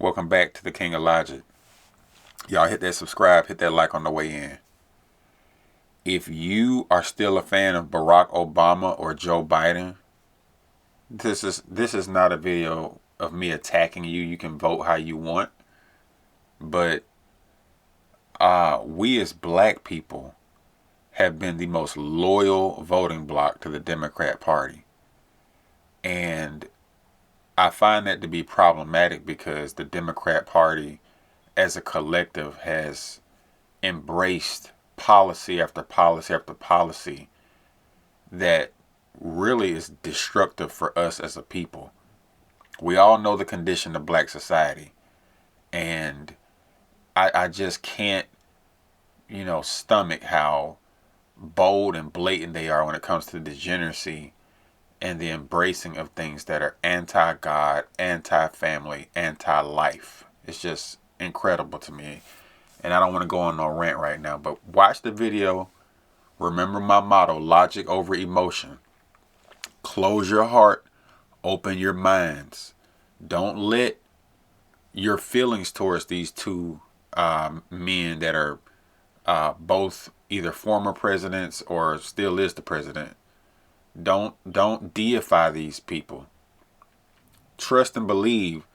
Welcome back to the King Elijah. Y'all hit that subscribe, hit that like on the way in. If you are still a fan of Barack Obama or Joe Biden, this is not a video of me attacking you. You can vote how you want. But we as black people have been the most loyal voting bloc to the Democrat Party. And I find that to be problematic because the Democrat Party as a collective has embraced policy after policy after policy that really is destructive for us as a people. We all know the condition of black society, and I just can't, stomach how bold and blatant they are when it comes to degeneracy and the embracing of things that are anti-God, anti-family, anti-life. It's just incredible to me. And I don't want to go on no rant right now, but watch the video. Remember my motto, logic over emotion. Close your heart, open your minds. Don't let your feelings towards these two men that are both either former presidents or still is the president. Don't deify these people. Trust and believe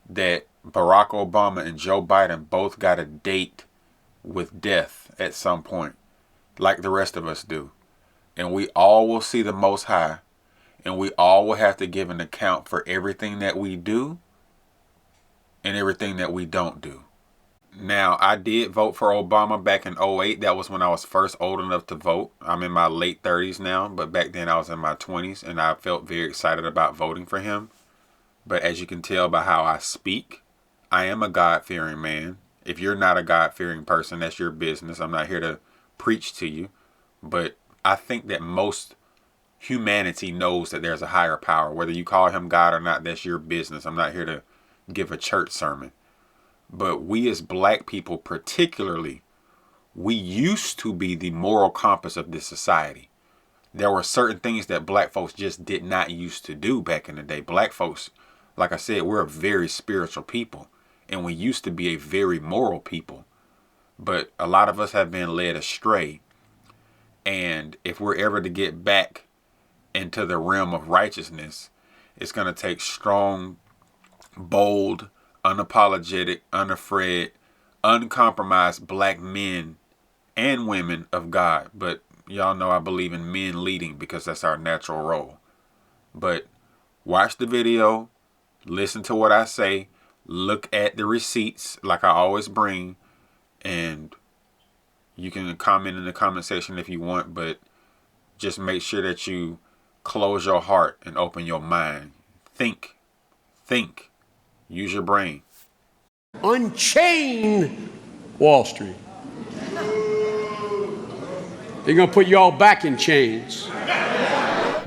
that Barack Obama and Joe Biden both got a date with death at some point, like the rest of us do. And we all will see the Most High, and we all will have to give an account for everything that we do and everything that we don't do. Now, I did vote for Obama back in '08. That was when I was first old enough to vote. I'm in my late 30s now, but back then I was in my 20s, and I felt very excited about voting for him. But as you can tell by how I speak, I am a God-fearing man. If you're not a God-fearing person, that's your business. I'm not here to preach to you. But I think that most humanity knows that there's a higher power. Whether you call him God or not, that's your business. I'm not here to give a church sermon. But we as black people particularly, we used to be the moral compass of this society. There were certain things that black folks just did not used to do back in the day. Black folks, like I said, we're a very spiritual people. And we used to be a very moral people. But a lot of us have been led astray. And if we're ever to get back into the realm of righteousness, it's going to take strong, bold, unapologetic, unafraid, uncompromised black men and women of God. But y'all know I believe in men leading because that's our natural role. But watch the video, listen to what I say, look at the receipts like I always bring, and you can comment in the comment section if you want, but just make sure that you close your heart and open your mind. Think. Use your brain. Unchain Wall Street. They're going to put you all back in chains.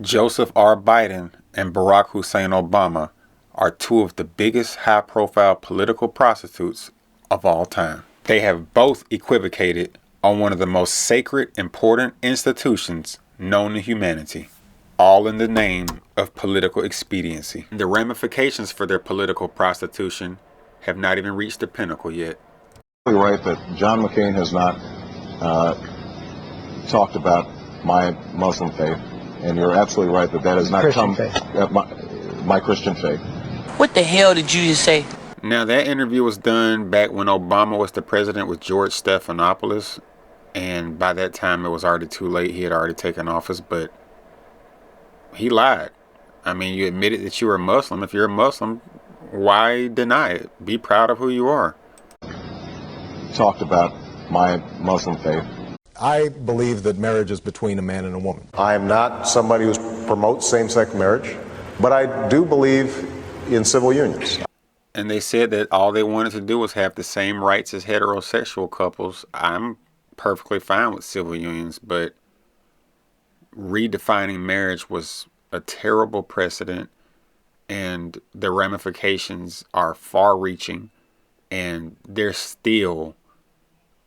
Joseph R. Biden and Barack Hussein Obama are two of the biggest high-profile political prostitutes of all time. They have both equivocated on one of the most sacred, important institutions known to humanity, all in the name of political expediency. The ramifications for their political prostitution have not even reached the pinnacle yet. You're right that John McCain has not talked about my Muslim faith, and you're absolutely right that that has not come my Christian faith. What the hell did you just say? Now, that interview was done back when Obama was the president with George Stephanopoulos, and by that time it was already too late. He had already taken office, but he lied. I mean, you admitted that you were a Muslim. If you're a Muslim, why deny it? Be proud of who you are. Talked about my Muslim faith. I believe that marriage is between a man and a woman. I am not somebody who promotes same-sex marriage, but I do believe in civil unions. And they said that all they wanted to do was have the same rights as heterosexual couples. I'm perfectly fine with civil unions, but redefining marriage was a terrible precedent, and the ramifications are far-reaching, and they're still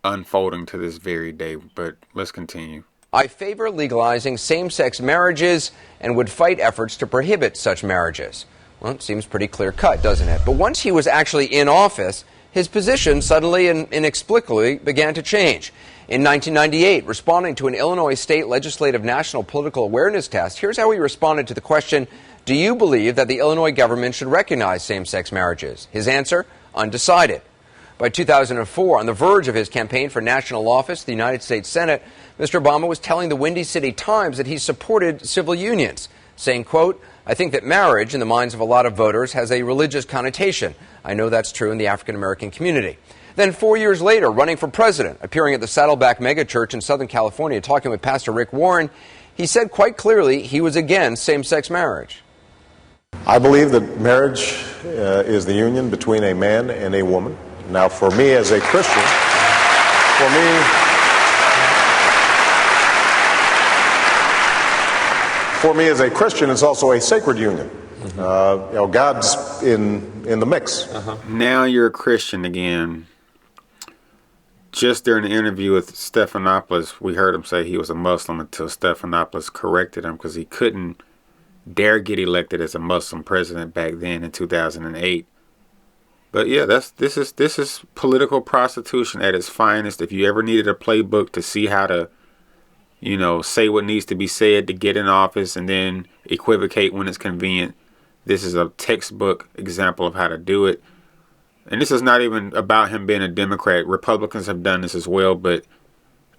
unfolding to this very day. But let's continue. I favor legalizing same-sex marriages and would fight efforts to prohibit such marriages. Well, it seems pretty clear-cut, doesn't it? But once he was actually in office, his position suddenly and inexplicably began to change. In 1998, responding to an Illinois State Legislative National Political Awareness Test, here's how he responded to the question, do you believe that the Illinois government should recognize same-sex marriages? His answer, undecided. By 2004, on the verge of his campaign for national office, the United States Senate, Mr. Obama was telling the Windy City Times that he supported civil unions, saying, quote, I think that marriage, in the minds of a lot of voters, has a religious connotation. I know that's true in the African-American community. Then 4 years later, running for president, appearing at the Saddleback megachurch in Southern California, talking with Pastor Rick Warren, he said quite clearly he was against same-sex marriage. I believe that marriage is the union between a man and a woman. Now, for me as a Christian, it's also a sacred union. God's in the mix. Now you're a Christian again. Just during the interview with Stephanopoulos, we heard him say he was a Muslim until Stephanopoulos corrected him because he couldn't dare get elected as a Muslim president back then in 2008. But yeah, this is political prostitution at its finest. If you ever needed a playbook to see how to, say what needs to be said to get in office and then equivocate when it's convenient, this is a textbook example of how to do it. And this is not even about him being a Democrat. Republicans have done this as well, but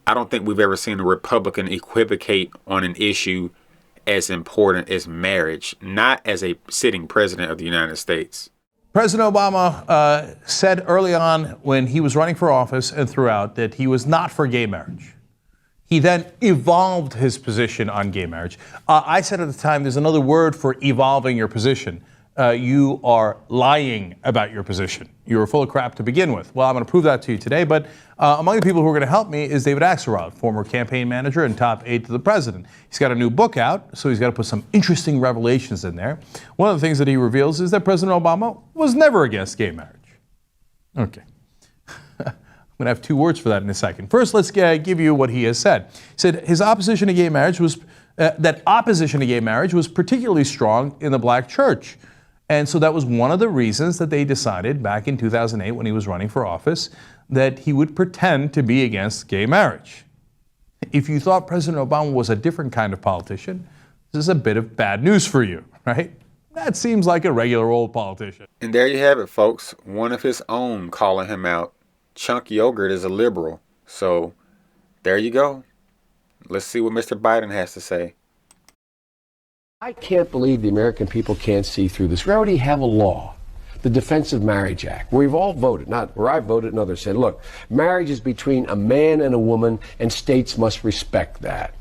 I don't think we've ever seen a Republican equivocate on an issue as important as marriage, not as a sitting president of the United States. President Obama said early on when he was running for office and throughout that he was not for gay marriage. He then evolved his position on gay marriage. I said at the time, there's another word for evolving your position. You are lying about your position. You were full of crap to begin with. Well, I'm going to prove that to you today, but among the people who are going to help me is David Axelrod, former campaign manager and top aide to the president. He's got a new book out, so he's got to put some interesting revelations in there. One of the things that he reveals is that President Obama was never against gay marriage. Okay. I'm going to have two words for that in a second. First, let's give you what he has said. He said his opposition to gay marriage was, that opposition to gay marriage was particularly strong in the black church. And so that was one of the reasons that they decided back in 2008 when he was running for office that he would pretend to be against gay marriage. If you thought President Obama was a different kind of politician, this is a bit of bad news for you, right? That seems like a regular old politician. And there you have it, folks. One of his own calling him out. Chunk Yogurt is a liberal. So there you go. Let's see what Mr. Biden has to say. I can't believe the American people can't see through this. We already have a law, the Defense of Marriage Act, where we've all voted, not where I voted and others said, look, marriage is between a man and a woman, and states must respect that.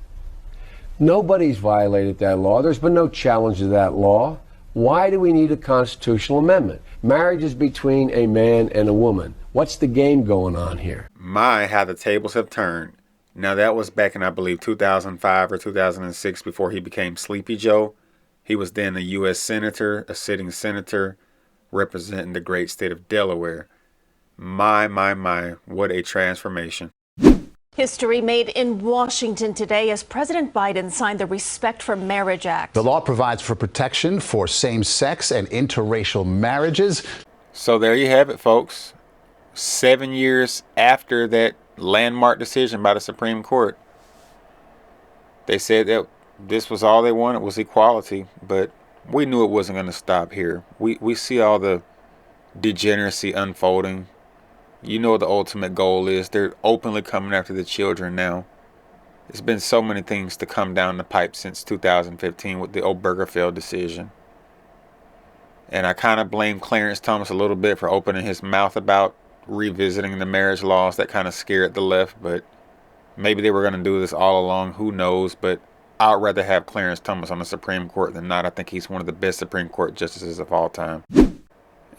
Nobody's violated that law. There's been no challenge to that law. Why do we need a constitutional amendment? Marriage is between a man and a woman. What's the game going on here? My, how the tables have turned. Now, that was back in, I believe, 2005 or 2006 before he became Sleepy Joe. He was then a U.S. senator, a sitting senator, representing the great state of Delaware. My, what a transformation. History made in Washington today as President Biden signed the Respect for Marriage Act. The law provides for protection for same-sex and interracial marriages. So there you have it, folks. 7 years after that landmark decision by the Supreme Court, they said that this was all they wanted was equality, but we knew it wasn't going to stop here. We see all the degeneracy unfolding. You know what the ultimate goal is. They're openly coming after the children now. There's been so many things to come down the pipe since 2015 with the Obergefell decision. And I kind of blame Clarence Thomas a little bit for opening his mouth about revisiting the marriage laws. That kind of scared the left, but maybe they were going to do this all along. Who knows? But I'd rather have Clarence Thomas on the Supreme Court than not. I think he's one of the best Supreme Court justices of all time.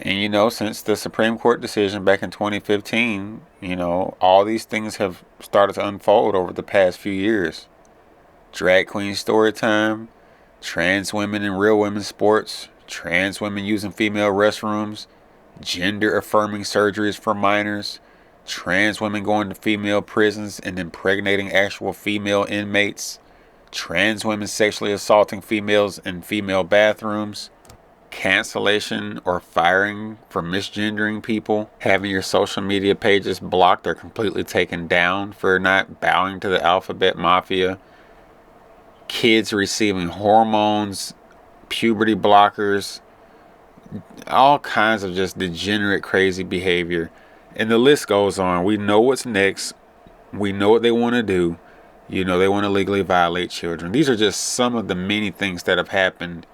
And, since the Supreme Court decision back in 2015, all these things have started to unfold over the past few years. Drag queen story time, trans women in real women's sports, trans women using female restrooms, gender-affirming surgeries for minors, trans women going to female prisons and impregnating actual female inmates, trans women sexually assaulting females in female bathrooms. cancellation or firing for misgendering people, having your social media pages blocked or completely taken down for not bowing to the alphabet mafia, kids receiving hormones, puberty blockers, all kinds of just degenerate, crazy behavior. And the list goes on. We know what's next. We know what they want to do. You know, they want to legally violate children. These are just some of the many things that have happened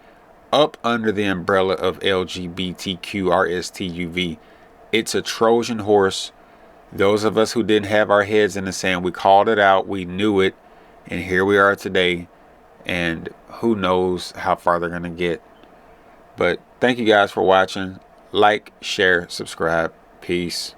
up under the umbrella of LGBTQRSTUV. It's a Trojan horse. Those of us who didn't have our heads in the sand, we called it out, we knew it, and here we are today. And who knows how far they're going to get. But thank you guys for watching. Like, share, subscribe. Peace.